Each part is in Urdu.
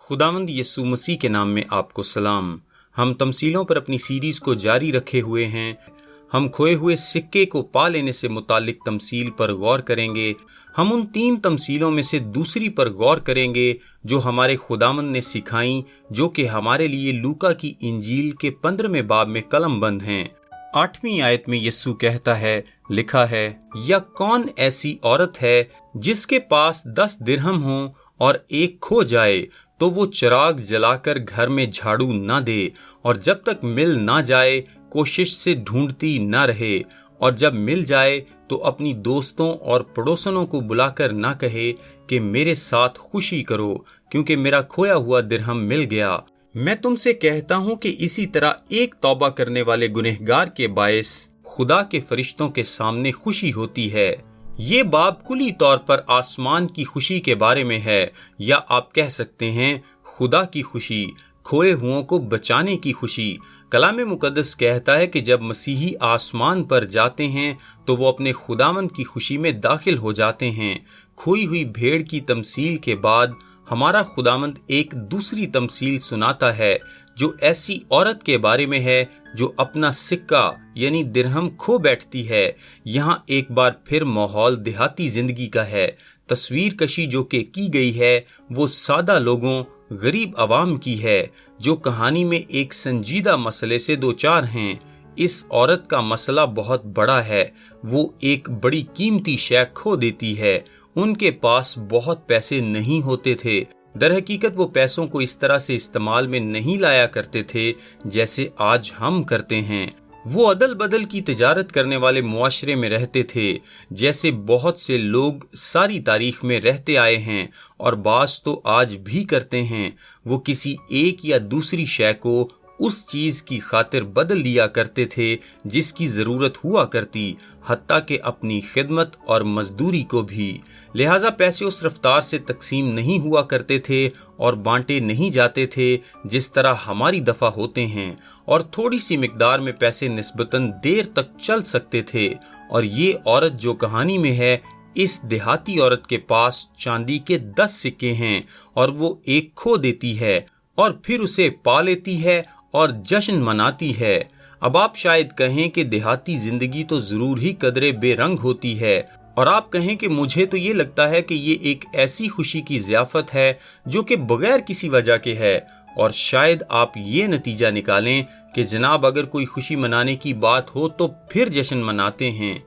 خداوند یسوع مسیح کے نام میں آپ کو سلام۔ ہم تمثیلوں پر اپنی سیریز کو جاری رکھے ہوئے ہیں۔ ہم کھوئے ہوئے سکے کو پا لینے سے متعلق تمثیل پر غور کریں گے۔ ہم ان 3 تمثیلوں میں سے دوسری پر غور کریں گے جو ہمارے خداوند نے سکھائیں، جو کہ ہمارے لیے لوکا کی انجیل کے 15ویں باب میں قلم بند ہیں۔ 8ویں آیت میں یسوع کہتا ہے، لکھا ہے، یا کون ایسی عورت ہے جس کے پاس 10 درہم ہوں اور ایک کھو جائے تو وہ چراغ جلا کر گھر میں جھاڑو نہ دے اور جب تک مل نہ جائے کوشش سے ڈھونڈتی نہ رہے، اور جب مل جائے تو اپنی دوستوں اور پڑوسنوں کو بلا کر نہ کہے کہ میرے ساتھ خوشی کرو کیونکہ میرا کھویا ہوا درہم مل گیا۔ میں تم سے کہتا ہوں کہ اسی طرح ایک توبہ کرنے والے گنہگار کے باعث خدا کے فرشتوں کے سامنے خوشی ہوتی ہے۔ یہ باب کلی طور پر آسمان کی خوشی کے بارے میں ہے، یا آپ کہہ سکتے ہیں خدا کی خوشی، کھوئے ہوئوں کو بچانے کی خوشی۔ کلام مقدس کہتا ہے کہ جب مسیحی آسمان پر جاتے ہیں تو وہ اپنے خداوند کی خوشی میں داخل ہو جاتے ہیں۔ کھوئی ہوئی بھیڑ کی تمثیل کے بعد ہمارا خداوند ایک دوسری تمثیل سناتا ہے جو ایسی عورت کے بارے میں ہے جو اپنا سکہ یعنی درہم کھو بیٹھتی ہے۔ یہاں ایک بار پھر ماحول دیہاتی زندگی کا ہے۔ تصویر کشی جو کہ کی گئی ہے وہ سادہ لوگوں، غریب عوام کی ہے جو کہانی میں ایک سنجیدہ مسئلے سے دوچار ہیں۔ اس عورت کا مسئلہ بہت بڑا ہے۔ وہ ایک بڑی قیمتی شے کھو دیتی ہے۔ ان کے پاس بہت پیسے نہیں ہوتے تھے۔ در حقیقت وہ پیسوں کو اس طرح سے استعمال میں نہیں لایا کرتے تھے جیسے آج ہم کرتے ہیں۔ وہ عدل بدل کی تجارت کرنے والے معاشرے میں رہتے تھے جیسے بہت سے لوگ ساری تاریخ میں رہتے آئے ہیں اور بعض تو آج بھی کرتے ہیں۔ وہ کسی ایک یا دوسری شے کو اس چیز کی خاطر بدل لیا کرتے تھے جس کی ضرورت ہوا کرتی، حتیٰ کہ اپنی خدمت اور مزدوری کو بھی۔ لہٰذا پیسے اس رفتار سے تقسیم نہیں ہوا کرتے تھے اور بانٹے نہیں جاتے تھے جس طرح ہماری دفعہ ہوتے ہیں، اور تھوڑی سی مقدار میں پیسے نسبتاً دیر تک چل سکتے تھے۔ اور یہ عورت جو کہانی میں ہے، اس دیہاتی عورت کے پاس چاندی کے 10 سکے ہیں اور وہ ایک کھو دیتی ہے اور پھر اسے پا لیتی ہے اور جشن مناتی ہے۔ اب آپ شاید کہیں کہ دیہاتی زندگی تو ضرور ہی قدرے بے رنگ ہوتی ہے، اور آپ کہیں کہ مجھے تو یہ لگتا ہے کہ یہ ایک ایسی خوشی کی ضیافت ہے جو کہ بغیر کسی وجہ کے ہے، اور شاید آپ یہ نتیجہ نکالیں کہ جناب اگر کوئی خوشی منانے کی بات ہو تو پھر جشن مناتے ہیں۔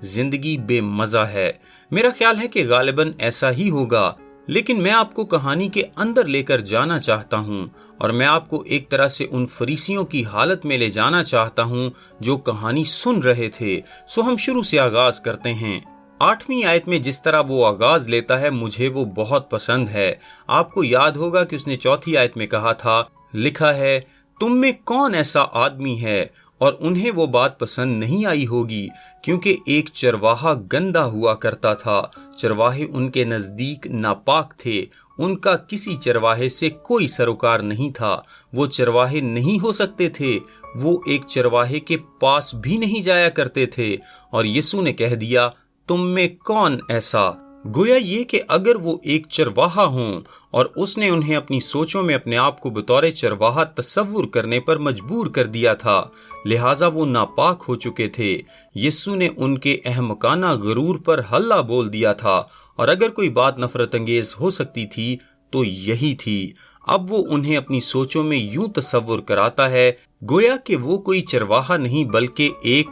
زندگی بے مزہ ہے۔ میرا خیال ہے کہ غالباً ایسا ہی ہوگا، لیکن میں آپ کو کہانی کے اندر لے کر جانا چاہتا ہوں، اور میں آپ کو ایک طرح سے ان فریسیوں کی حالت میں لے جانا چاہتا ہوں جو کہانی سن رہے تھے۔ سو ہم شروع سے آغاز کرتے ہیں۔ 8ویں آیت میں جس طرح وہ آغاز لیتا ہے مجھے وہ بہت پسند ہے۔ آپ کو یاد ہوگا کہ اس نے 4تھی آیت میں کہا تھا، لکھا ہے، تم میں کون ایسا آدمی ہے، اور انہیں وہ بات پسند نہیں آئی ہوگی کیونکہ ایک چرواہا گندا ہوا کرتا تھا۔ چرواہے ان کے نزدیک ناپاک تھے۔ ان کا کسی چرواہے سے کوئی سروکار نہیں تھا۔ وہ چرواہے نہیں ہو سکتے تھے۔ وہ ایک چرواہے کے پاس بھی نہیں جایا کرتے تھے، اور یسوع نے کہہ دیا، تم میں کون ایسا؟ گویا یہ کہ اگر وہ ایک چرواہا ہوں، اور اس نے انہیں اپنی سوچوں میں اپنے آپ کو بطور چرواہا تصور کرنے پر مجبور کر دیا تھا، لہٰذا وہ ناپاک ہو چکے تھے۔ یسوع نے ان کے احمقانہ غرور پر حلہ بول دیا تھا، اور اگر کوئی بات نفرت انگیز ہو سکتی تھی تو یہی تھی۔ اب وہ انہیں اپنی سوچوں میں یوں تصور کراتا ہے گویا کہ وہ کوئی چرواہا نہیں بلکہ ایک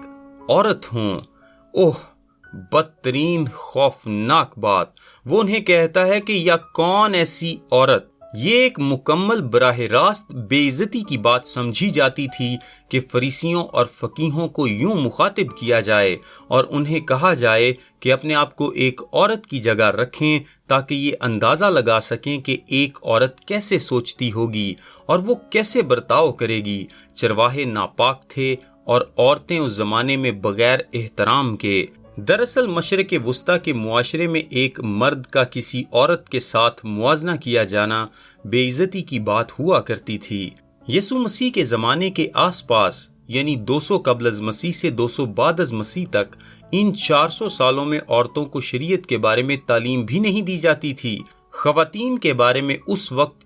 عورت ہوں۔ اوہ، بدترین خوفناک بات۔ وہ انہیں کہتا ہے کہ یا کون ایسی عورت۔ یہ ایک مکمل براہ راست بے عزتی کی بات سمجھی جاتی تھی کہ فریسیوں اور فقیہوں کو یوں مخاطب کیا جائے اور انہیں کہا جائے کہ اپنے آپ کو ایک عورت کی جگہ رکھیں تاکہ یہ اندازہ لگا سکیں کہ ایک عورت کیسے سوچتی ہوگی اور وہ کیسے برتاؤ کرے گی۔ چرواہے ناپاک تھے اور عورتیں اس زمانے میں بغیر احترام کے۔ دراصل مشرق وسطیٰ کے معاشرے میں ایک مرد کا کسی عورت کے ساتھ موازنہ کیا جانا بے عزتی کی بات ہوا کرتی تھی۔ یسوع مسیح کے زمانے کے آس پاس یعنی 200 قبل از مسیح سے 200 بعد از مسیح تک ان 400 سالوں میں عورتوں کو شریعت کے بارے میں تعلیم بھی نہیں دی جاتی تھی۔ خواتین کے بارے میں اس وقت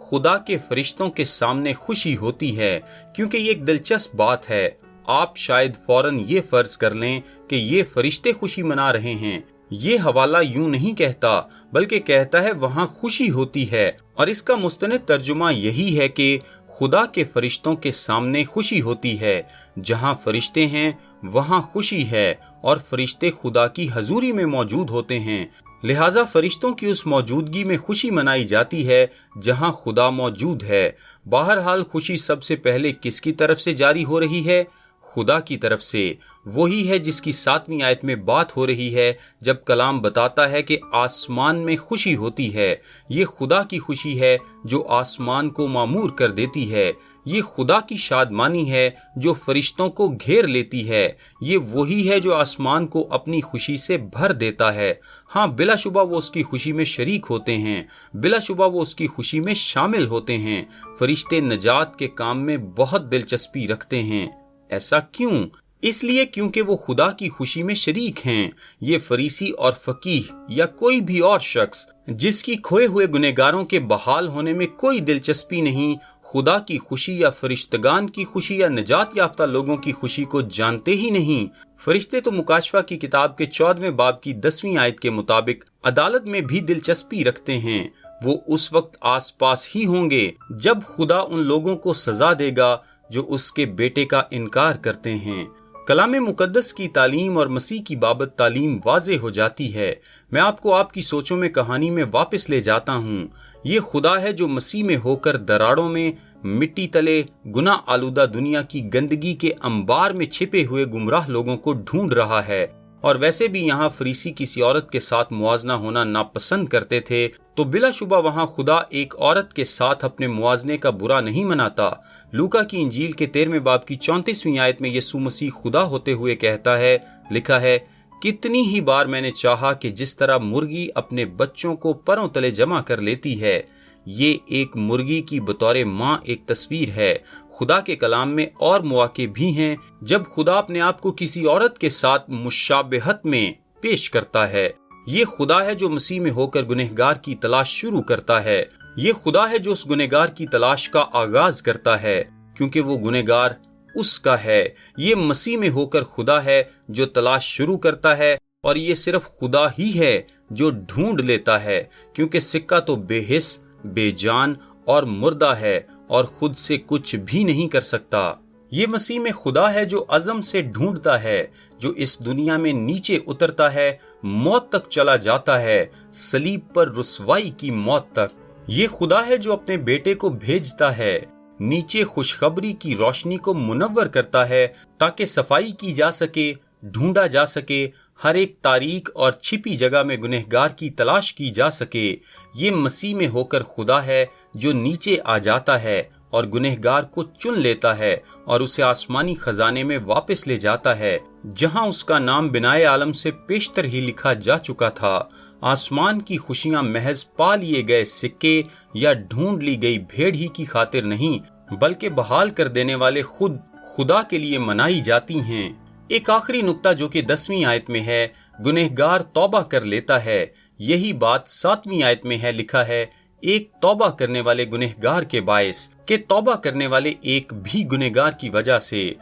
خدا کے فرشتوں کے سامنے خوشی ہوتی ہے، کیونکہ یہ ایک دلچسپ بات ہے۔ آپ شاید فوراً یہ فرض کر لیں کہ یہ فرشتے خوشی منا رہے ہیں۔ یہ حوالہ یوں نہیں کہتا، بلکہ کہتا ہے وہاں خوشی ہوتی ہے، اور اس کا مستند ترجمہ یہی ہے کہ خدا کے فرشتوں کے سامنے خوشی ہوتی ہے۔ جہاں فرشتے ہیں وہاں خوشی ہے، اور فرشتے خدا کی حضوری میں موجود ہوتے ہیں، لہٰذا فرشتوں کی اس موجودگی میں خوشی منائی جاتی ہے جہاں خدا موجود ہے۔ بہرحال خوشی سب سے پہلے کس کی طرف سے جاری ہو رہی ہے؟ خدا کی طرف سے۔ وہی ہے جس کی 7ویں آیت میں بات ہو رہی ہے جب کلام بتاتا ہے کہ آسمان میں خوشی ہوتی ہے۔ یہ خدا کی خوشی ہے جو آسمان کو معمور کر دیتی ہے۔ یہ خدا کی شادمانی ہے جو فرشتوں کو گھیر لیتی ہے۔ یہ وہی ہے جو آسمان کو اپنی خوشی سے بھر دیتا ہے۔ ہاں، بلا شبہ وہ اس کی خوشی میں شریک ہوتے ہیں، بلا شبہ وہ اس کی خوشی میں شامل ہوتے ہیں۔ فرشتے نجات کے کام میں بہت دلچسپی رکھتے ہیں۔ ایسا کیوں؟ اس لیے کیونکہ وہ خدا کی خوشی میں شریک ہیں۔ یہ فریسی اور فقیہ یا کوئی بھی اور شخص جس کی کھوئے ہوئے گنہگاروں کے بحال ہونے میں کوئی دلچسپی نہیں، خدا کی خوشی یا فرشتگان کی خوشی یا نجات یافتہ لوگوں کی خوشی کو جانتے ہی نہیں۔ فرشتے تو مکاشفہ کی کتاب کے 14ویں باب کی 10ویں آیت کے مطابق عدالت میں بھی دلچسپی رکھتے ہیں۔ وہ اس وقت آس پاس ہی ہوں گے جب خدا ان لوگوں کو سزا دے گا جو اس کے بیٹے کا انکار کرتے ہیں۔ کلام مقدس کی تعلیم اور مسیح کی بابت تعلیم واضح ہو جاتی ہے۔ میں آپ کو آپ کی سوچوں میں کہانی میں واپس لے جاتا ہوں۔ یہ خدا ہے جو مسیح میں ہو کر دراڑوں میں، مٹی تلے، گناہ آلودہ دنیا کی گندگی کے انبار میں چھپے ہوئے گمراہ لوگوں کو ڈھونڈ رہا ہے۔ اور ویسے بھی یہاں فریسی کسی عورت کے ساتھ موازنہ ہونا ناپسند کرتے تھے، تو بلا شبہ وہاں خدا ایک عورت کے ساتھ اپنے موازنے کا برا نہیں مناتا۔ لوکا کی انجیل کے 13ویں باب کی 34ویں آیت میں یسوع مسیح خدا ہوتے ہوئے کہتا ہے، لکھا ہے، کتنی ہی بار میں نے چاہا کہ جس طرح مرغی اپنے بچوں کو پروں تلے جمع کر لیتی ہے۔ یہ ایک مرغی کی بطور ماں ایک تصویر ہے۔ خدا کے کلام میں اور مواقع بھی ہیں جب خدا اپنے آپ کو کسی عورت کے ساتھ مشابہت میں پیش کرتا ہے۔ یہ خدا ہے جو مسیح میں ہو کر گنہگار کی تلاش شروع کرتا ہے۔ یہ خدا ہے جو اس گنہگار کی تلاش کا آغاز کرتا ہے، کیونکہ وہ گنہگار اس کا ہے۔ یہ مسیح میں ہو کر خدا ہے جو تلاش شروع کرتا ہے، اور یہ صرف خدا ہی ہے جو ڈھونڈ لیتا ہے، کیونکہ سکہ تو بے حس، بے جان اور مردہ ہے اور خود سے کچھ بھی نہیں کر سکتا۔ یہ مسیح میں خدا ہے جو عزم سے ڈھونڈتا ہے، جو اس دنیا میں نیچے اترتا ہے، موت تک چلا جاتا ہے، صلیب پر رسوائی کی موت تک۔ یہ خدا ہے جو اپنے بیٹے کو بھیجتا ہے، نیچے خوشخبری کی روشنی کو منور کرتا ہے تاکہ صفائی کی جا سکے، ڈھونڈا جا سکے، ہر ایک تاریک اور چھپی جگہ میں گنہگار کی تلاش کی جا سکے۔ یہ مسیح میں ہو کر خدا ہے جو نیچے آ جاتا ہے اور گنہگار کو چن لیتا ہے اور اسے آسمانی خزانے میں واپس لے جاتا ہے، جہاں اس کا نام بنائے عالم سے پیشتر ہی لکھا جا چکا تھا۔ آسمان کی خوشیاں محض پا لیے گئے سکے یا ڈھونڈ لی گئی بھیڑ ہی کی خاطر نہیں، بلکہ بحال کر دینے والے خود خدا کے لیے منائی جاتی ہیں۔ ایک آخری نقطہ جو کہ 10ویں آیت میں ہے، گنہگار توبہ کر لیتا ہے۔ یہی بات 7ویں آیت میں ہے، لکھا ہے، ایک توبہ کرنے والے گنہگار کے باعث، کہ توبہ کرنے والے ایک بھی گنہگار کی وجہ سے۔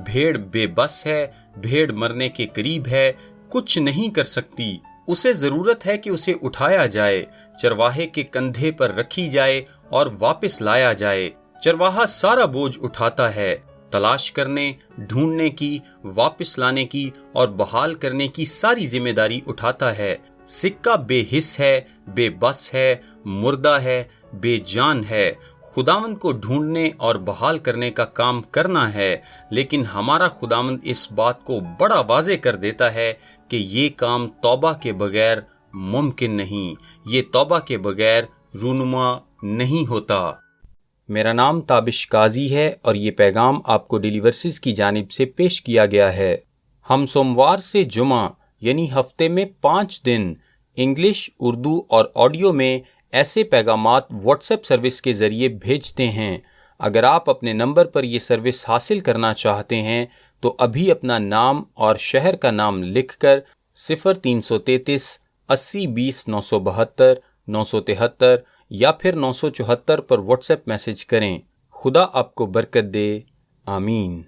بھیڑ بے بس ہے، بھیڑ مرنے کے قریب ہے، کچھ نہیں کر سکتی، اسے ضرورت ہے کہ اسے اٹھایا جائے، چرواہے کے کندھے پر رکھی جائے اور واپس لایا جائے۔ چرواہا سارا بوجھ اٹھاتا ہے، تلاش کرنے، ڈھونڈنے کی، واپس لانے کی اور بحال کرنے کی ساری ذمہ داری اٹھاتا ہے۔ سکہ بے حس ہے، بے بس ہے، مردہ ہے، بے جان ہے۔ خداوند کو ڈھونڈنے اور بحال کرنے کا کام کرنا ہے، لیکن ہمارا خداوند اس بات کو بڑا واضح کر دیتا ہے کہ یہ کام توبہ کے بغیر ممکن نہیں، یہ توبہ کے بغیر رونما نہیں ہوتا۔ میرا نام تابش قاضی ہے اور یہ پیغام آپ کو ڈیلی ورسز کی جانب سے پیش کیا گیا ہے۔ ہم سوموار سے جمعہ یعنی ہفتے میں 5 دن انگلش، اردو اور آڈیو میں ایسے پیغامات واٹس ایپ سروس کے ذریعے بھیجتے ہیں۔ اگر آپ اپنے نمبر پر یہ سروس حاصل کرنا چاہتے ہیں تو ابھی اپنا نام اور شہر کا نام لکھ کر 0333 80 20 972 973 یا پھر 974 پر واٹس ایپ میسج کریں۔ خدا آپ کو برکت دے۔ آمین۔